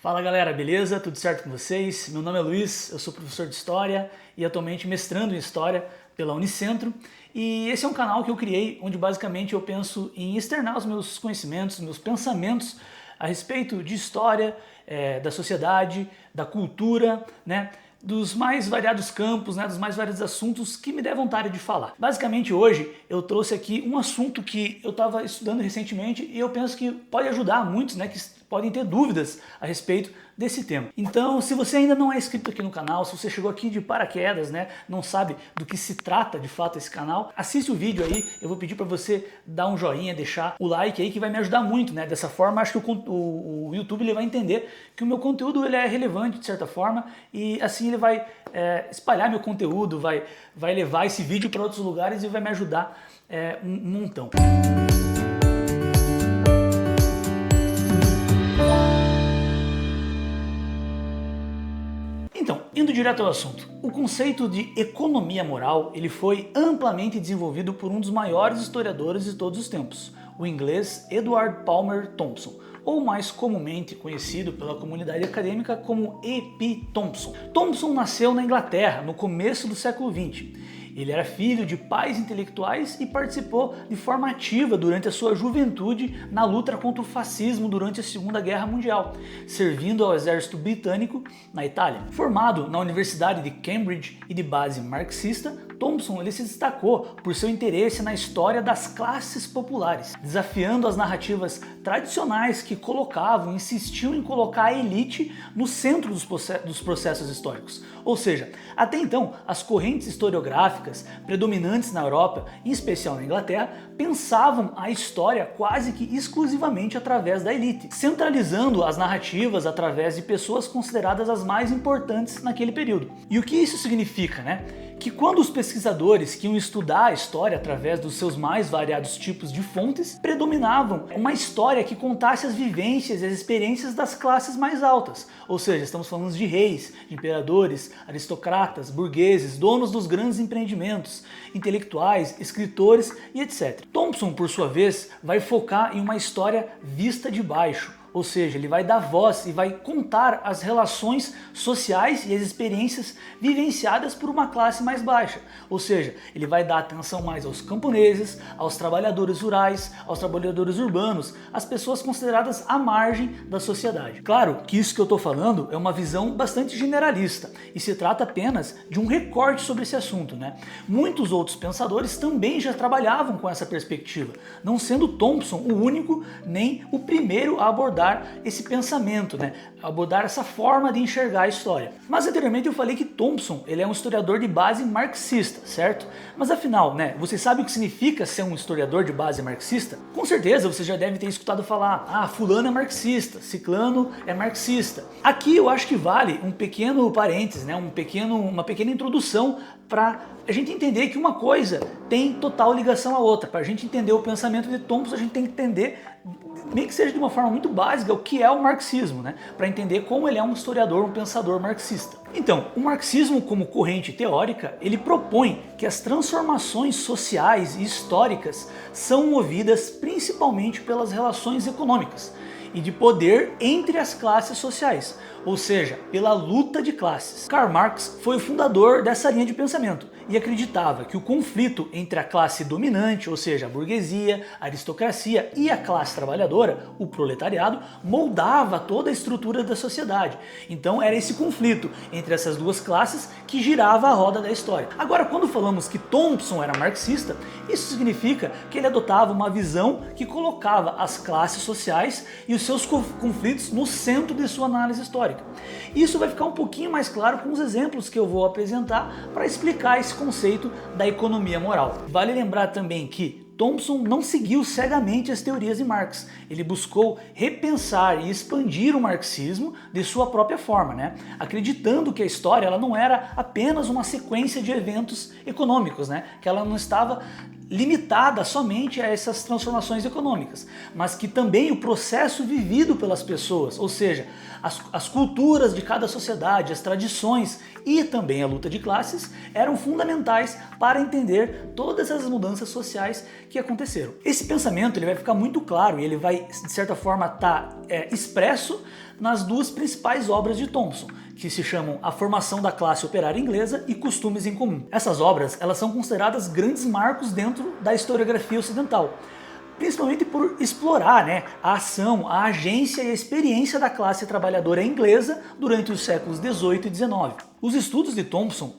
Fala galera, beleza? Tudo certo com vocês? Meu nome é Luiz, eu sou professor de História e atualmente mestrando em História pela Unicentro. E esse é um canal que eu criei onde basicamente eu penso em externar os meus conhecimentos, meus pensamentos a respeito de história, da sociedade, da cultura, né? Dos mais variados campos, né, dos mais variados assuntos que me der vontade de falar. Basicamente hoje eu trouxe aqui um assunto que eu estava estudando recentemente e eu penso que pode ajudar muitos, né, que podem ter dúvidas a respeito desse tema. Então, se você ainda não é inscrito aqui no canal, se você chegou aqui de paraquedas, né, não sabe do que se trata de fato esse canal, assiste o vídeo aí, eu vou pedir para você dar um joinha, deixar o like aí que vai me ajudar muito, né? Dessa forma, acho que o YouTube ele vai entender que o meu conteúdo ele é relevante de certa forma e assim ele vai espalhar meu conteúdo, vai levar esse vídeo para outros lugares e vai me ajudar um montão. Então, indo direto ao assunto, o conceito de economia moral ele foi amplamente desenvolvido por um dos maiores historiadores de todos os tempos, o inglês Edward Palmer Thompson, ou mais comumente conhecido pela comunidade acadêmica como E.P. Thompson. Thompson nasceu na Inglaterra no começo do século XX. Ele era filho de pais intelectuais e participou de forma ativa durante a sua juventude na luta contra o fascismo durante a Segunda Guerra Mundial, servindo ao exército britânico na Itália. Formado na Universidade de Cambridge e de base marxista, Thompson ele se destacou por seu interesse na história das classes populares, desafiando as narrativas tradicionais que insistiam em colocar a elite no centro dos processos históricos. Ou seja, até então, as correntes historiográficas predominantes na Europa, em especial na Inglaterra, pensavam a história quase que exclusivamente através da elite, centralizando as narrativas através de pessoas consideradas as mais importantes naquele período. E o que isso significa, né? Que quando os pesquisadores que iam estudar a história através dos seus mais variados tipos de fontes, predominavam uma história que contasse as vivências e as experiências das classes mais altas. Ou seja, estamos falando de reis, de imperadores, aristocratas, burgueses, donos dos grandes empreendimentos, intelectuais, escritores e etc. Thompson, por sua vez, vai focar em uma história vista de baixo. Ou seja, ele vai dar voz e vai contar as relações sociais e as experiências vivenciadas por uma classe mais baixa. Ou seja, ele vai dar atenção mais aos camponeses, aos trabalhadores rurais, aos trabalhadores urbanos, às pessoas consideradas à margem da sociedade. Claro que isso que eu estou falando é uma visão bastante generalista e se trata apenas de um recorte sobre esse assunto, né? Muitos outros pensadores também já trabalhavam com essa perspectiva, não sendo Thompson o único nem o primeiro a abordar esse pensamento, né? Abordar essa forma de enxergar a história. Mas anteriormente eu falei que Thompson ele é um historiador de base marxista, certo? Mas afinal, né, você sabe o que significa ser um historiador de base marxista? Com certeza você já deve ter escutado falar, fulano é marxista, ciclano é marxista. Aqui eu acho que vale um pequeno parênteses, né, uma pequena introdução para a gente entender que uma coisa tem total ligação à outra. Para a gente entender o pensamento de Thompson, a gente tem que entender, nem que seja de uma forma muito básica, o que é o marxismo, né? Para entender como ele é um historiador, um pensador marxista. Então, o marxismo como corrente teórica, ele propõe que as transformações sociais e históricas são movidas principalmente pelas relações econômicas e de poder entre as classes sociais, ou seja, pela luta de classes. Karl Marx foi o fundador dessa linha de pensamento e acreditava que o conflito entre a classe dominante, ou seja, a burguesia, a aristocracia e a classe trabalhadora, o proletariado, moldava toda a estrutura da sociedade. Então era esse conflito entre essas duas classes que girava a roda da história. Agora, quando falamos que Thompson era marxista, isso significa que ele adotava uma visão que colocava as classes sociais e os seus conflitos no centro de sua análise histórica. Isso vai ficar um pouquinho mais claro com os exemplos que eu vou apresentar para explicar esse conceito da economia moral. Vale lembrar também que Thompson não seguiu cegamente as teorias de Marx. Ele buscou repensar e expandir o marxismo de sua própria forma, né? Acreditando que a história ela não era apenas uma sequência de eventos econômicos, né? Que ela não estava limitada somente a essas transformações econômicas, mas que também o processo vivido pelas pessoas, ou seja, as culturas de cada sociedade, as tradições e também a luta de classes eram fundamentais para entender todas as mudanças sociais que aconteceram. Esse pensamento ele vai ficar muito claro e ele vai, de certa forma, estar expresso nas duas principais obras de Thompson, que se chamam A Formação da Classe Operária Inglesa e Costumes em Comum. Essas obras, elas são consideradas grandes marcos dentro da historiografia ocidental, principalmente por explorar, né, a ação, a agência e a experiência da classe trabalhadora inglesa durante os séculos XVIII e XIX. Os estudos de Thompson,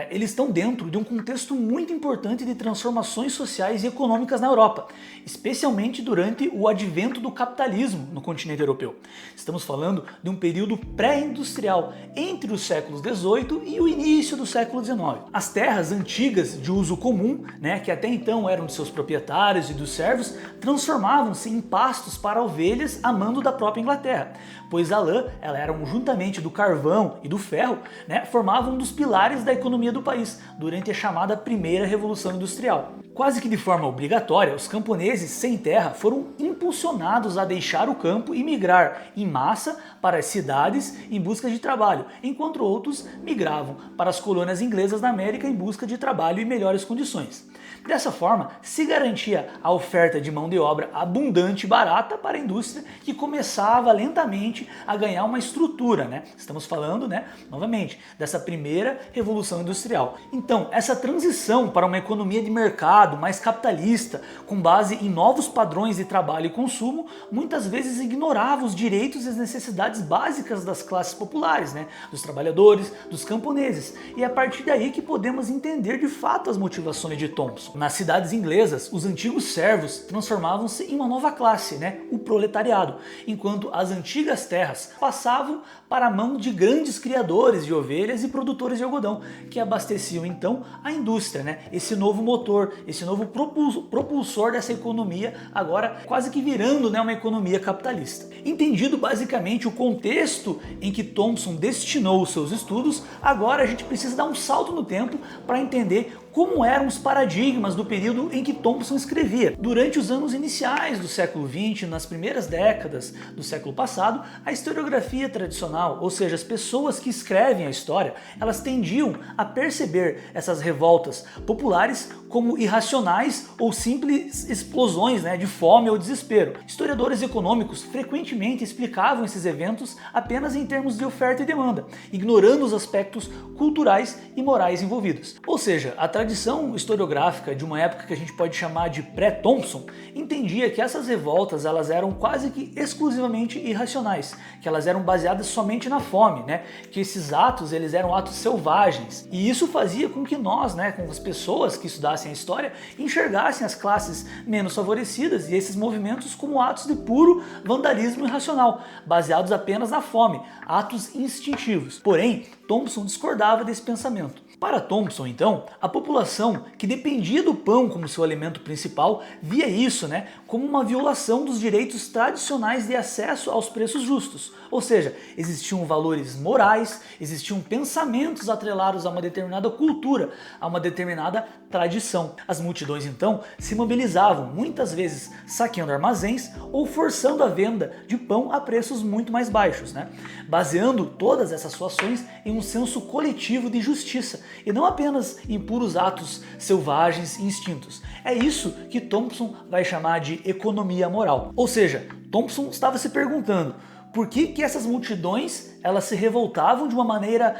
eles estão dentro de um contexto muito importante de transformações sociais e econômicas na Europa, especialmente durante o advento do capitalismo no continente europeu. Estamos falando de um período pré-industrial, entre os séculos XVIII e o início do século XIX. As terras antigas de uso comum, né, que até então eram de seus proprietários e dos servos, transformavam-se em pastos para ovelhas a mando da própria Inglaterra, pois a lã, ela era juntamente do carvão e do ferro, né, formavam um dos pilares da economia do país durante a chamada Primeira Revolução Industrial. Quase que de forma obrigatória, os camponeses sem terra foram impulsionados a deixar o campo e migrar em massa para as cidades em busca de trabalho, enquanto outros migravam para as colônias inglesas da América em busca de trabalho e melhores condições. Dessa forma, se garantia a oferta de mão de obra abundante e barata para a indústria, que começava lentamente a ganhar uma estrutura, né? Estamos falando, né, novamente, dessa primeira revolução industrial. Então, essa transição para uma economia de mercado mais capitalista, com base em novos padrões de trabalho e consumo, muitas vezes ignorava os direitos e as necessidades básicas das classes populares, né, dos trabalhadores, dos camponeses. E é a partir daí que podemos entender de fato as motivações de Thompson. Nas cidades inglesas, os antigos servos transformavam-se em uma nova classe, né, o proletariado, enquanto as antigas terras passavam para a mão de grandes criadores de ovelhas e produtores de algodão, que abasteciam então a indústria, né, esse novo motor, esse novo propulsor dessa economia, agora quase que virando, né, uma economia capitalista. Entendido basicamente o contexto em que Thompson destinou os seus estudos, agora a gente precisa dar um salto no tempo para entender como eram os paradigmas do período em que Thompson escrevia. Durante os anos iniciais do século XX, nas primeiras décadas do século passado, a historiografia tradicional, ou seja, as pessoas que escrevem a história, elas tendiam a perceber essas revoltas populares como irracionais ou simples explosões, né, de fome ou desespero. Historiadores econômicos frequentemente explicavam esses eventos apenas em termos de oferta e demanda, ignorando os aspectos culturais e morais envolvidos. Ou seja, a tradição historiográfica de uma época que a gente pode chamar de pré-Thompson entendia que essas revoltas, elas eram quase que exclusivamente irracionais, que elas eram baseadas somente na fome, né? Que esses atos, eles eram atos selvagens. E isso fazia com que nós, né, com as pessoas que estudassem a história, enxergassem as classes menos favorecidas e esses movimentos como atos de puro vandalismo irracional, baseados apenas na fome, atos instintivos. Porém, Thompson discordava desse pensamento. Para Thompson, então, a população que dependia do pão como seu alimento principal via isso, né, como uma violação dos direitos tradicionais de acesso aos preços justos. Ou seja, existiam valores morais, existiam pensamentos atrelados a uma determinada cultura, a uma determinada tradição. As multidões, então, se mobilizavam, muitas vezes saqueando armazéns ou forçando a venda de pão a preços muito mais baixos, né, baseando todas essas suas ações em um senso coletivo de justiça, e não apenas em puros atos selvagens e instintos. É isso que Thompson vai chamar de economia moral. Ou seja, Thompson estava se perguntando por que essas multidões, elas se revoltavam de uma maneira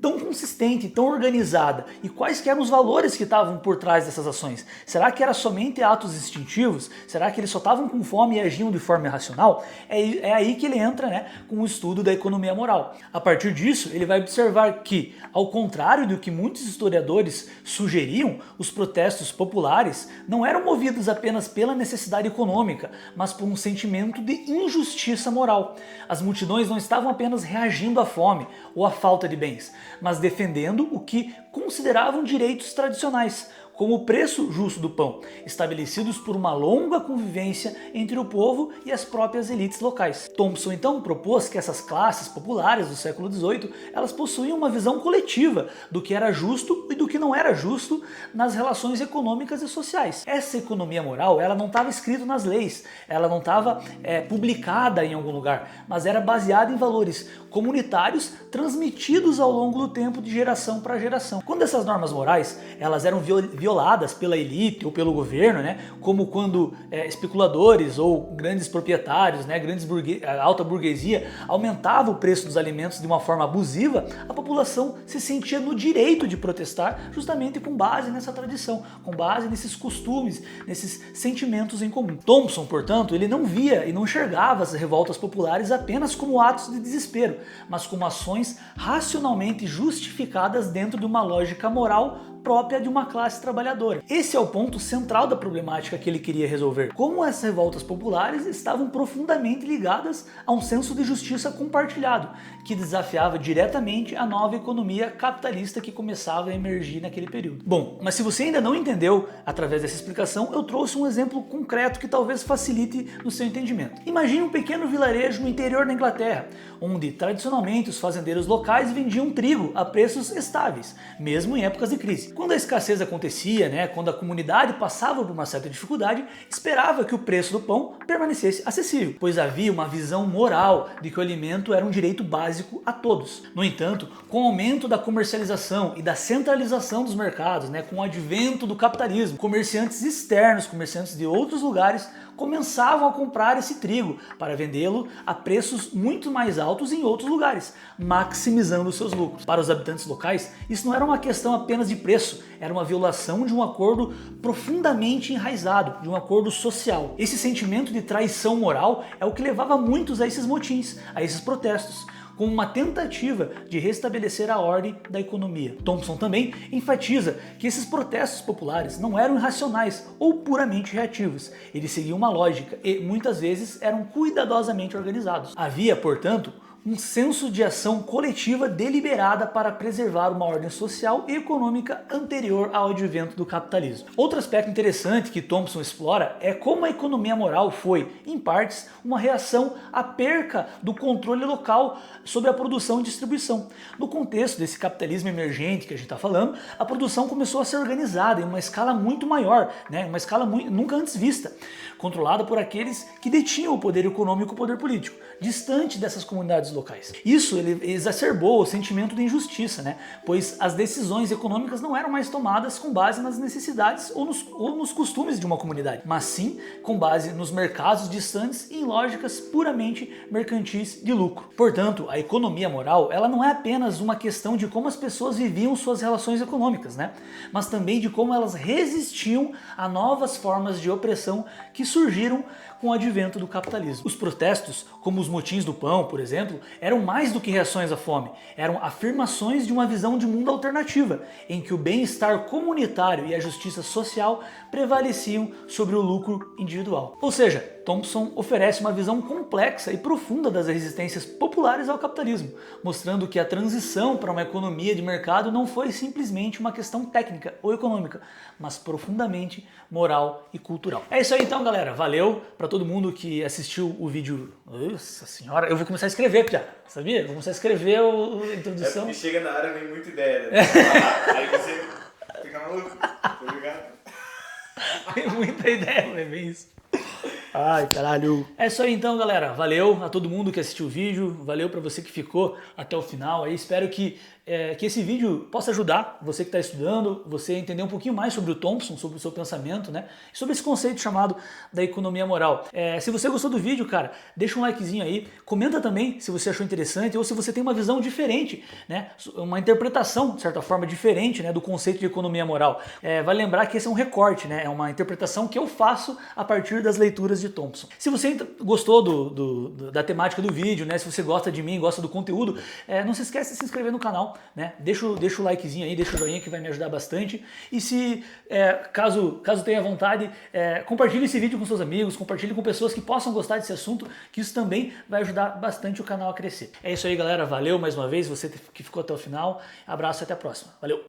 tão consistente, tão organizada, e quais que eram os valores que estavam por trás dessas ações? Será que era somente atos instintivos? Será que eles só estavam com fome e agiam de forma irracional? É aí que ele entra, né, com o estudo da economia moral. A partir disso, ele vai observar que, ao contrário do que muitos historiadores sugeriam, os protestos populares não eram movidos apenas pela necessidade econômica, mas por um sentimento de injustiça moral. As multidões não estavam apenas reagindo à fome ou à falta de bens, mas defendendo o que consideravam direitos tradicionais, como o preço justo do pão, estabelecidos por uma longa convivência entre o povo e as próprias elites locais. Thompson então propôs que essas classes populares do século XVIII, elas possuíam uma visão coletiva do que era justo e do que não era justo nas relações econômicas e sociais. Essa economia moral, ela não estava escrita nas leis, ela não estava publicada em algum lugar, mas era baseada em valores comunitários transmitidos ao longo do tempo de geração para geração. Quando essas normas morais, elas eram violadas violadas pela elite ou pelo governo, né, como quando especuladores ou grandes proprietários, né, a alta burguesia aumentavam o preço dos alimentos de uma forma abusiva, a população se sentia no direito de protestar justamente com base nessa tradição, com base nesses costumes, nesses sentimentos em comum. Thompson, portanto, ele não via e não enxergava as revoltas populares apenas como atos de desespero, mas como ações racionalmente justificadas dentro de uma lógica moral própria de uma classe trabalhadora. Esse é o ponto central da problemática que ele queria resolver. Como essas revoltas populares estavam profundamente ligadas a um senso de justiça compartilhado, que desafiava diretamente a nova economia capitalista que começava a emergir naquele período. Bom, mas se você ainda não entendeu através dessa explicação, eu trouxe um exemplo concreto que talvez facilite no seu entendimento. Imagine um pequeno vilarejo no interior da Inglaterra, onde tradicionalmente os fazendeiros locais vendiam trigo a preços estáveis, mesmo em épocas de crise. Quando a escassez acontecia, né, quando a comunidade passava por uma certa dificuldade, esperava que o preço do pão permanecesse acessível, pois havia uma visão moral de que o alimento era um direito básico a todos. No entanto, com o aumento da comercialização e da centralização dos mercados, né, com o advento do capitalismo, comerciantes externos, comerciantes de outros lugares, começavam a comprar esse trigo para vendê-lo a preços muito mais altos em outros lugares, maximizando seus lucros. Para os habitantes locais, isso não era uma questão apenas de preço, era uma violação de um acordo profundamente enraizado, de um acordo social. Esse sentimento de traição moral é o que levava muitos a esses motins, a esses protestos, como uma tentativa de restabelecer a ordem da economia. Thompson também enfatiza que esses protestos populares não eram irracionais ou puramente reativos. Eles seguiam uma lógica e, muitas vezes, eram cuidadosamente organizados. Havia, portanto, um senso de ação coletiva deliberada para preservar uma ordem social e econômica anterior ao advento do capitalismo. Outro aspecto interessante que Thompson explora é como a economia moral foi, em partes, uma reação à perca do controle local sobre a produção e distribuição. No contexto desse capitalismo emergente que a gente está falando, a produção começou a ser organizada em uma escala muito maior, né? Uma escala nunca antes vista, controlada por aqueles que detinham o poder econômico e o poder político, distante dessas comunidades locais. Isso ele exacerbou o sentimento de injustiça, né? Pois as decisões econômicas não eram mais tomadas com base nas necessidades ou nos costumes de uma comunidade, mas sim com base nos mercados distantes e em lógicas puramente mercantis de lucro. Portanto, a economia moral, ela não é apenas uma questão de como as pessoas viviam suas relações econômicas, né? Mas também de como elas resistiam a novas formas de opressão que surgiram com o advento do capitalismo. Os protestos, como os motins do pão, por exemplo, eram mais do que reações à fome, eram afirmações de uma visão de mundo alternativa, em que o bem-estar comunitário e a justiça social prevaleciam sobre o lucro individual. Ou seja, Thompson oferece uma visão complexa e profunda das resistências populares ao capitalismo, mostrando que a transição para uma economia de mercado não foi simplesmente uma questão técnica ou econômica, mas profundamente moral e cultural. É isso aí então, galera. Valeu para todo mundo que assistiu o vídeo. Nossa senhora, eu vou começar a escrer já, sabia? Eu vou começar a escrever a introdução. É porque chega na área, vem muita ideia, né? Aí você fica maluco, tá ligado? Tem muita ideia, é bem isso. Ai, caralho. É isso aí então, galera. Valeu a todo mundo que assistiu o vídeo. Valeu pra você que ficou até o final. Aí espero que esse vídeo possa ajudar você que está estudando, você a entender um pouquinho mais sobre o Thompson, sobre o seu pensamento, né? E sobre esse conceito chamado da economia moral. Se você gostou do vídeo, cara, deixa um likezinho aí. Comenta também se você achou interessante ou se você tem uma visão diferente, né? Uma interpretação, de certa forma, diferente, né, do conceito de economia moral. Vale lembrar que esse é um recorte, né? É uma interpretação que eu faço a partir das leituras de Thompson. Se você gostou da temática do vídeo, né? Se você gosta de mim, gosta do conteúdo, não se esquece de se inscrever no canal, né? Deixa o likezinho aí, deixa o joinha que vai me ajudar bastante. E se, caso tenha vontade, compartilhe esse vídeo com seus amigos, compartilhe com pessoas que possam gostar desse assunto, que isso também vai ajudar bastante o canal a crescer. É isso aí, galera. Valeu mais uma vez, você que ficou até o final. Abraço e até a próxima. Valeu!